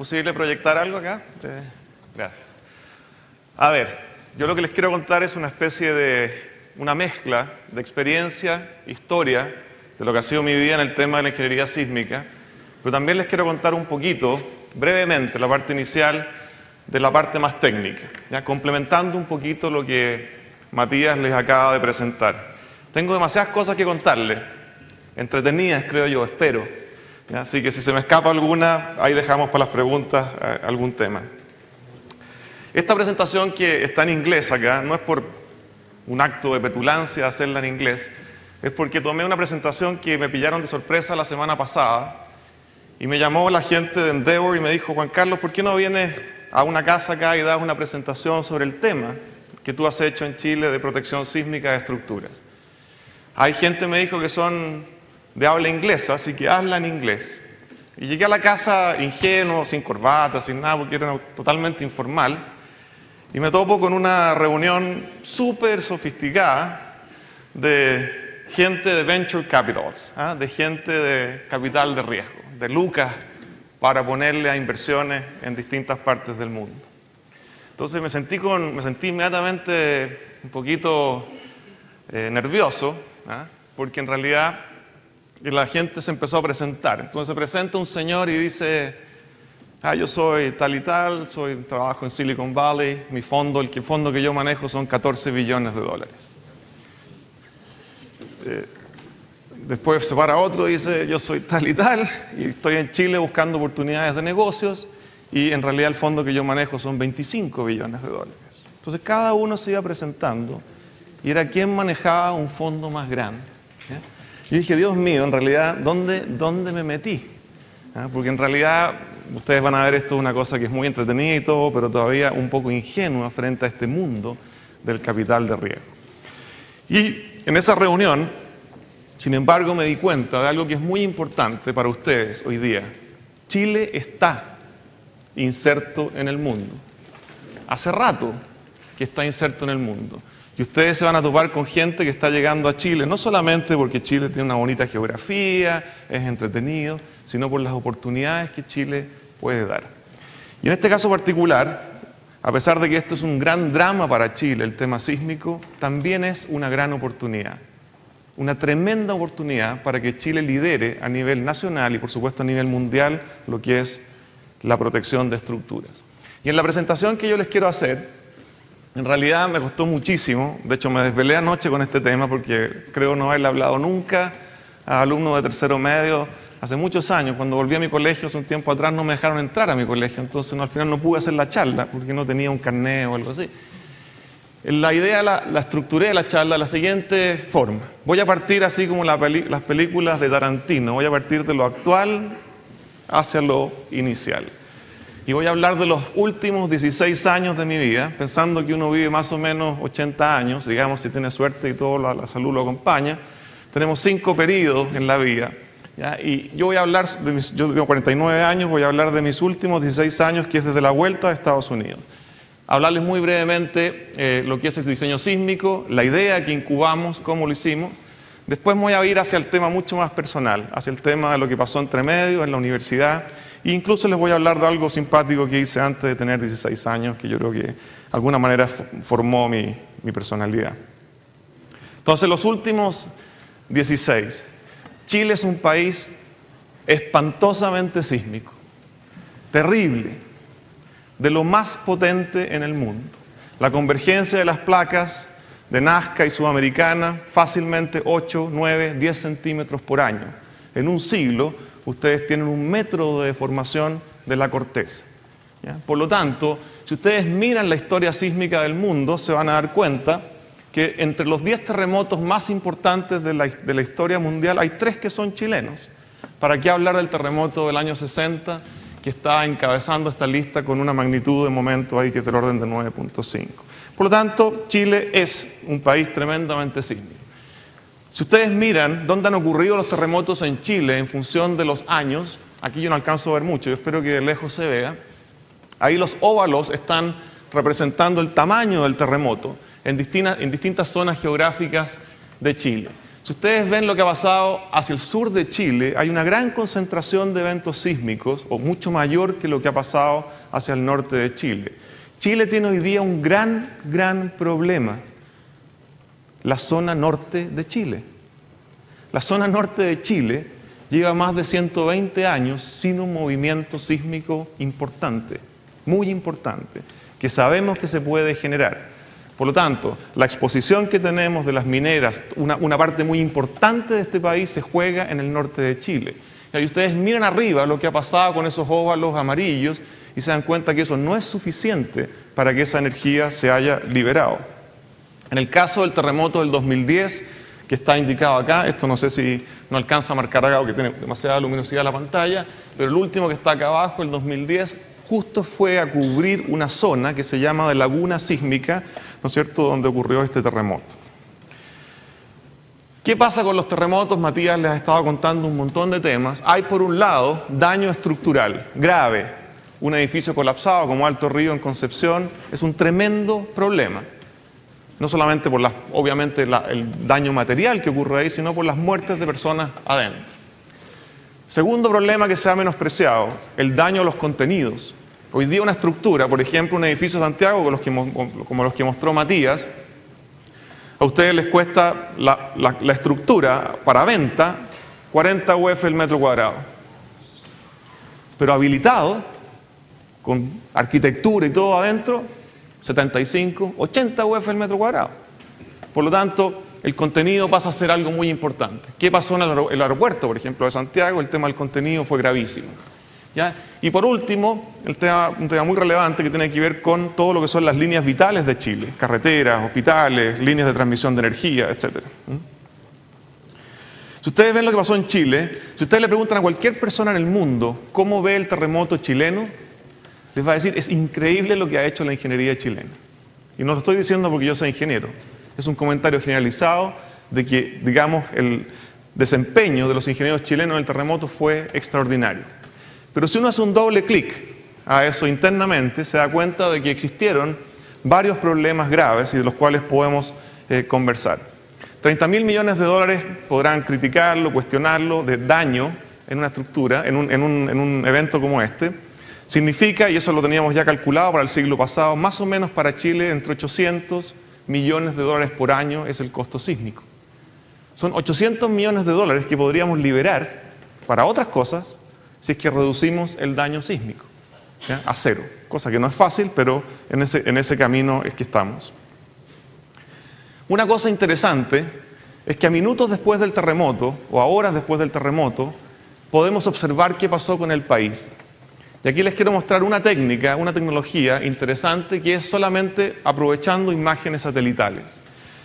posible proyectar algo acá? Gracias. A ver, yo lo que les quiero contar es una especie de una mezcla de experiencia, historia, de lo que ha sido mi vida en el tema de la ingeniería sísmica, pero también les quiero contar un poquito, brevemente, la parte inicial de la parte más técnica, ¿ya? Complementando un poquito lo que Matías les acaba de presentar. Tengo demasiadas cosas que contarles, entretenidas, creo yo, espero. ¿Ya? Así que si se me escapa alguna, ahí dejamos para las preguntas algún tema. Esta presentación que está en inglés acá, no es por un acto de petulancia hacerla en inglés, es porque tomé una presentación que me pillaron de sorpresa la semana pasada y me llamó la gente de Endeavor y me dijo: Juan Carlos, ¿por qué no vienes a una casa acá y das una presentación sobre el tema que tú has hecho en Chile de protección sísmica de estructuras? Hay gente, me dijo, que son de habla inglesa, así que hazla en inglés. Y llegué a la casa ingenuo, sin corbata, sin nada, porque era totalmente informal, y me topo con una reunión súper sofisticada de gente de venture capitals, ¿eh? De gente de capital de riesgo, de lucas para ponerle a inversiones en distintas partes del mundo. Entonces me sentí inmediatamente un poquito nervioso, ¿eh? Porque en realidad la gente se empezó a presentar. Entonces se presenta un señor y dice: yo soy tal y tal, trabajo en Silicon Valley, el fondo que yo manejo son 14 billones de dólares. Después se para otro y dice: yo soy tal y tal, y estoy en Chile buscando oportunidades de negocios, y en realidad el fondo que yo manejo son 25 billones de dólares. Entonces cada uno se iba presentando, y era quien manejaba un fondo más grande. Yo dije: Dios mío, en realidad, ¿dónde me metí? Porque en realidad ustedes van a ver, esto es una cosa que es muy entretenida y todo, pero todavía un poco ingenua frente a este mundo del capital de riesgo. Y en esa reunión, sin embargo, me di cuenta de algo que es muy importante para ustedes hoy día. Chile está inserto en el mundo. Hace rato que está inserto en el mundo. Y ustedes se van a topar con gente que está llegando a Chile, no solamente porque Chile tiene una bonita geografía, es entretenido, sino por las oportunidades que Chile puede dar. Y en este caso particular, a pesar de que esto es un gran drama para Chile, el tema sísmico, también es una gran oportunidad. Una tremenda oportunidad para que Chile lidere a nivel nacional y por supuesto a nivel mundial lo que es la protección de estructuras. Y en la presentación que yo les quiero hacer, en realidad me costó muchísimo. De hecho, me desvelé anoche con este tema porque creo no haberle hablado nunca a alumnos de tercero medio hace muchos años. Cuando volví a mi colegio hace un tiempo atrás no me dejaron entrar a mi colegio, entonces al final no pude hacer la charla porque no tenía un carnet o algo así. La idea la estructuré la charla de la siguiente forma. Voy a partir así como las películas de Tarantino, voy a partir de lo actual hacia lo inicial. Y voy a hablar de los últimos 16 años de mi vida, pensando que uno vive más o menos 80 años, digamos, si tiene suerte y todo, la salud lo acompaña. Tenemos 5 periodos en la vida, ¿ya? Y yo voy a hablar, yo tengo 49 años, voy a hablar de mis últimos 16 años, que es desde la vuelta de Estados Unidos. Hablarles muy brevemente lo que es el diseño sísmico, la idea que incubamos, cómo lo hicimos. Después me voy a ir hacia el tema mucho más personal, hacia el tema de lo que pasó entre medio en la universidad. E incluso les voy a hablar de algo simpático que hice antes de tener 16 años, que yo creo que de alguna manera formó mi personalidad. Entonces, los últimos 16. Chile es un país espantosamente sísmico, terrible, de lo más potente en el mundo. La convergencia de las placas de Nazca y Sudamericana, fácilmente 8, 9, 10 centímetros por año. En un siglo, ustedes tienen 1 metro de deformación de la corteza, ¿ya? Por lo tanto, si ustedes miran la historia sísmica del mundo, se van a dar cuenta que entre los 10 terremotos más importantes de la historia mundial, hay 3 que son chilenos. ¿Para qué hablar del terremoto del año 60, que está encabezando esta lista con una magnitud de momento ahí que es del orden de 9.5? Por lo tanto, Chile es un país tremendamente sísmico. Si ustedes miran dónde han ocurrido los terremotos en Chile en función de los años, aquí yo no alcanzo a ver mucho, yo espero que de lejos se vea, ahí los óvalos están representando el tamaño del terremoto en distintas zonas geográficas de Chile. Si ustedes ven lo que ha pasado hacia el sur de Chile, hay una gran concentración de eventos sísmicos, o mucho mayor que lo que ha pasado hacia el norte de Chile. Chile tiene hoy día un gran problema: la zona norte de Chile. La zona norte de Chile lleva más de 120 años sin un movimiento sísmico importante, muy importante, que sabemos que se puede generar. Por lo tanto, la exposición que tenemos de las mineras, una parte muy importante de este país se juega en el norte de Chile. Y ustedes miran arriba lo que ha pasado con esos óvalos amarillos y se dan cuenta que eso no es suficiente para que esa energía se haya liberado. En el caso del terremoto del 2010, que está indicado acá, esto no sé si no alcanza a marcar acá porque tiene demasiada luminosidad la pantalla, pero el último que está acá abajo, el 2010, justo fue a cubrir una zona que se llama de laguna sísmica, ¿no es cierto?, donde ocurrió este terremoto. ¿Qué pasa con los terremotos? Matías les ha estado contando un montón de temas. Hay, por un lado, daño estructural grave. Un edificio colapsado como Alto Río en Concepción es un tremendo problema. No solamente por obviamente el daño material que ocurre ahí, sino por las muertes de personas adentro. Segundo problema que se ha menospreciado, el daño a los contenidos. Hoy día una estructura, por ejemplo un edificio de Santiago como los que mostró Matías, a ustedes les cuesta la estructura para venta 40 UF el metro cuadrado. Pero habilitado, con arquitectura y todo adentro, 75, 80 UF el metro cuadrado. Por lo tanto, el contenido pasa a ser algo muy importante. ¿Qué pasó en el aeropuerto, por ejemplo, de Santiago? El tema del contenido fue gravísimo. ¿Ya? Y por último, un tema muy relevante que tiene que ver con todo lo que son las líneas vitales de Chile: carreteras, hospitales, líneas de transmisión de energía, etc. Si ustedes ven lo que pasó en Chile, si ustedes le preguntan a cualquier persona en el mundo cómo ve el terremoto chileno, les va a decir: es increíble lo que ha hecho la ingeniería chilena. Y no lo estoy diciendo porque yo soy ingeniero, es un comentario generalizado de que, digamos, el desempeño de los ingenieros chilenos en el terremoto fue extraordinario. Pero si uno hace un doble clic a eso internamente, se da cuenta de que existieron varios problemas graves y de los cuales podemos conversar. 30.000 millones de dólares podrán criticarlo, cuestionarlo, de daño en una estructura, en un evento como este. Significa, y eso lo teníamos ya calculado para el siglo pasado, más o menos para Chile entre 800 millones de dólares por año es el costo sísmico. Son 800 millones de dólares que podríamos liberar para otras cosas si es que reducimos el daño sísmico, ¿ya?, a cero. Cosa que no es fácil, pero en ese camino es que estamos. Una cosa interesante es que a minutos después del terremoto, o a horas después del terremoto, podemos observar qué pasó con el país. Y aquí les quiero mostrar una técnica, una tecnología interesante que es solamente aprovechando imágenes satelitales.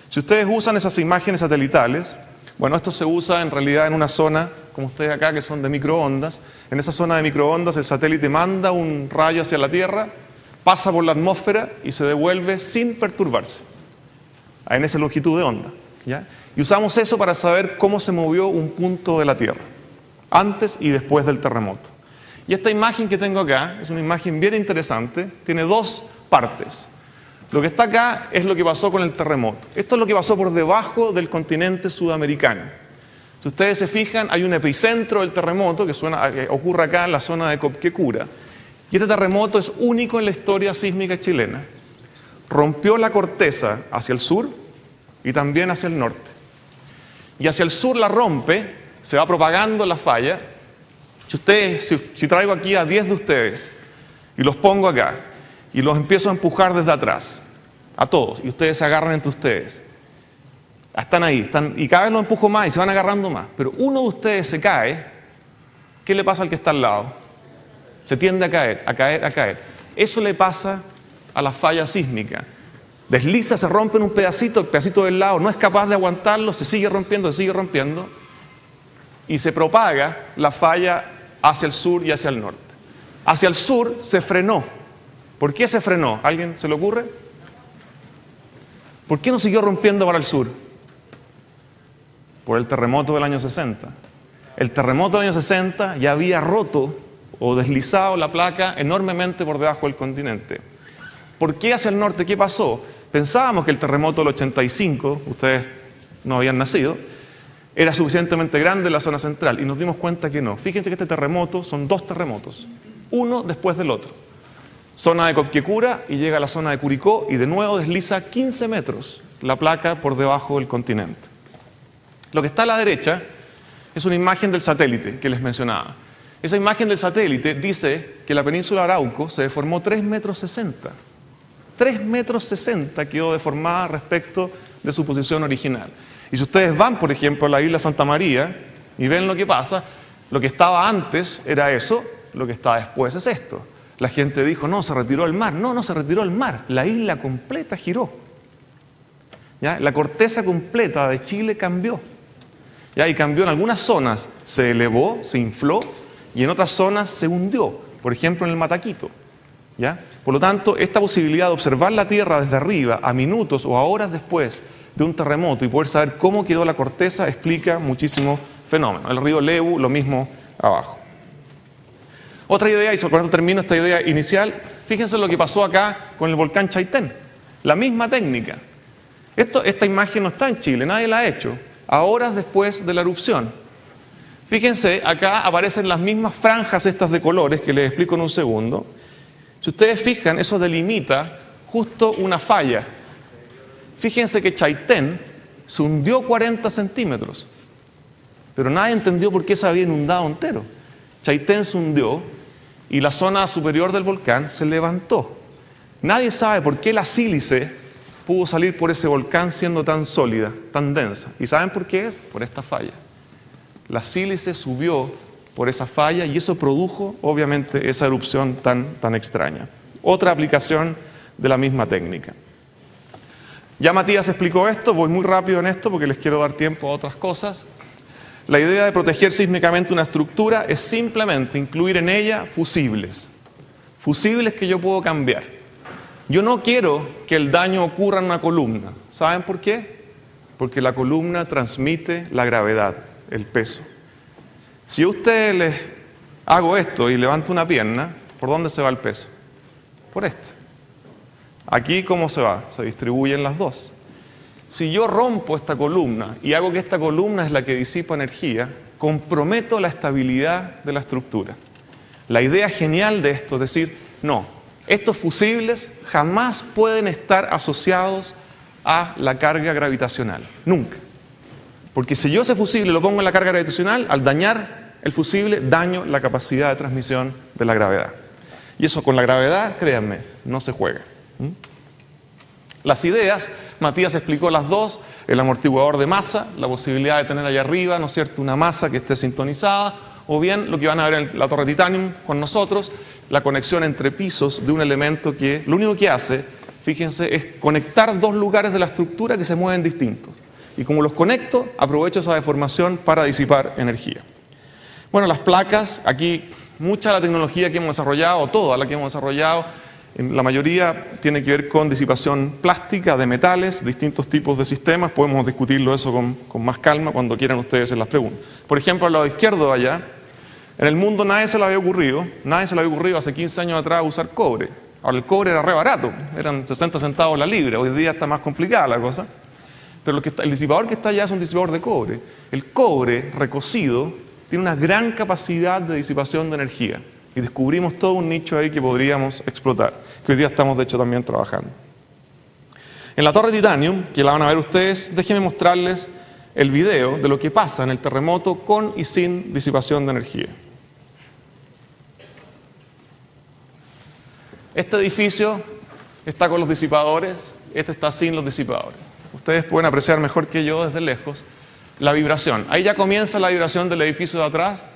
Si ustedes usan esas imágenes satelitales, bueno, esto se usa en realidad en una zona, como ustedes acá, que son de microondas. En esa zona de microondas el satélite manda un rayo hacia la Tierra, pasa por la atmósfera y se devuelve sin perturbarse, en esa longitud de onda, ¿ya? Y usamos eso para saber cómo se movió un punto de la Tierra, antes y después del terremoto. Y esta imagen que tengo acá es una imagen bien interesante, tiene dos partes. Lo que está acá es lo que pasó con el terremoto. Esto es lo que pasó por debajo del continente sudamericano. Si ustedes se fijan, hay un epicentro del terremoto que ocurre acá en la zona de Copquecura. Y este terremoto es único en la historia sísmica chilena. Rompió la corteza hacia el sur y también hacia el norte. Y hacia el sur la rompe, se va propagando la falla. Si traigo aquí a 10 de ustedes y los pongo acá y los empiezo a empujar desde atrás, a todos, y ustedes se agarran entre ustedes, están ahí, y cada vez los empujo más y se van agarrando más, pero uno de ustedes se cae, ¿qué le pasa al que está al lado? Se tiende a caer, a caer, a caer. Eso le pasa a la falla sísmica. Desliza, se rompe en un pedacito, el pedacito del lado no es capaz de aguantarlo, se sigue rompiendo, y se propaga la falla hacia el sur y hacia el norte. Hacia el sur se frenó. ¿Por qué se frenó? ¿Alguien se le ocurre? ¿Por qué no siguió rompiendo para el sur? Por el terremoto del año 60. El terremoto del año 60 ya había roto o deslizado la placa enormemente por debajo del continente. ¿Por qué hacia el norte? ¿Qué pasó? Pensábamos que el terremoto del 85, ustedes no habían nacido, era suficientemente grande la zona central y nos dimos cuenta que no. Fíjense que este terremoto son 2 terremotos, uno después del otro. Zona de Copquecura y llega a la zona de Curicó y de nuevo desliza 15 metros la placa por debajo del continente. Lo que está a la derecha es una imagen del satélite que les mencionaba. Esa imagen del satélite dice que la península de Arauco se deformó 3,60 metros. 3,60 metros quedó deformada respecto de su posición original. Y si ustedes van, por ejemplo, a la isla Santa María y ven lo que pasa, lo que estaba antes era eso, lo que está después es esto. La gente dijo, no, se retiró el mar. No, no se retiró el mar. La isla completa giró. ¿Ya? La corteza completa de Chile cambió. ¿Ya? Y cambió en algunas zonas, se elevó, se infló, y en otras zonas se hundió. Por ejemplo, en el Mataquito. ¿Ya? Por lo tanto, esta posibilidad de observar la Tierra desde arriba, a minutos o a horas después de un terremoto, y poder saber cómo quedó la corteza, explica muchísimos fenómenos. El río Lebu, lo mismo abajo. Otra idea, y con esto termino esta idea inicial, fíjense lo que pasó acá con el volcán Chaitén. La misma técnica. Esta imagen no está en Chile, nadie la ha hecho. A horas después de la erupción. Fíjense, acá aparecen las mismas franjas estas de colores que les explico en un segundo. Si ustedes fijan, eso delimita justo una falla. Fíjense que Chaitén se hundió 40 centímetros, pero nadie entendió por qué se había inundado entero. Chaitén se hundió y la zona superior del volcán se levantó. Nadie sabe por qué la sílice pudo salir por ese volcán siendo tan sólida, tan densa. ¿Y saben por qué es? Por esta falla. La sílice subió por esa falla y eso produjo, obviamente, esa erupción tan extraña. Otra aplicación de la misma técnica. Ya Matías explicó esto, voy muy rápido en esto porque les quiero dar tiempo a otras cosas. La idea de proteger sísmicamente una estructura es simplemente incluir en ella fusibles. Fusibles que yo puedo cambiar. Yo no quiero que el daño ocurra en una columna. ¿Saben por qué? Porque la columna transmite la gravedad, el peso. Si a ustedes les hago esto y levanto una pierna, ¿por dónde se va el peso? Por este. Aquí, ¿cómo se va? Se distribuyen las dos. Si yo rompo esta columna y hago que esta columna es la que disipa energía, comprometo la estabilidad de la estructura. La idea genial de esto es decir, no, estos fusibles jamás pueden estar asociados a la carga gravitacional. Nunca. Porque si yo ese fusible lo pongo en la carga gravitacional, al dañar el fusible, daño la capacidad de transmisión de la gravedad. Y eso con la gravedad, créanme, no se juega. Las ideas, Matías explicó las dos, el amortiguador de masa, la posibilidad de tener allá arriba, ¿no es cierto?, una masa que esté sintonizada, o bien lo que van a ver en la torre Titanium con nosotros, la conexión entre pisos de un elemento que lo único que hace, fíjense, es conectar dos lugares de la estructura que se mueven distintos. Y como los conecto, aprovecho esa deformación para disipar energía. Bueno, las placas, aquí mucha de la tecnología que hemos desarrollado, toda la que hemos desarrollado, la mayoría tiene que ver con disipación plástica de metales, distintos tipos de sistemas. Podemos discutirlo eso con más calma cuando quieran ustedes en las preguntas. Por ejemplo, al lado izquierdo allá, en el mundo nadie se le había ocurrido hace 15 años atrás usar cobre. Ahora el cobre era re barato, eran 60 centavos la libra, hoy día está más complicada la cosa. Pero el disipador que está allá es un disipador de cobre. El cobre recocido tiene una gran capacidad de disipación de energía. Y descubrimos todo un nicho ahí que podríamos explotar, que hoy día estamos de hecho también trabajando. En la torre Titanium, que la van a ver ustedes, déjenme mostrarles el video de lo que pasa en el terremoto con y sin disipación de energía. Este edificio está con los disipadores, este está sin los disipadores. Ustedes pueden apreciar mejor que yo desde lejos la vibración. Ahí ya comienza la vibración del edificio de atrás.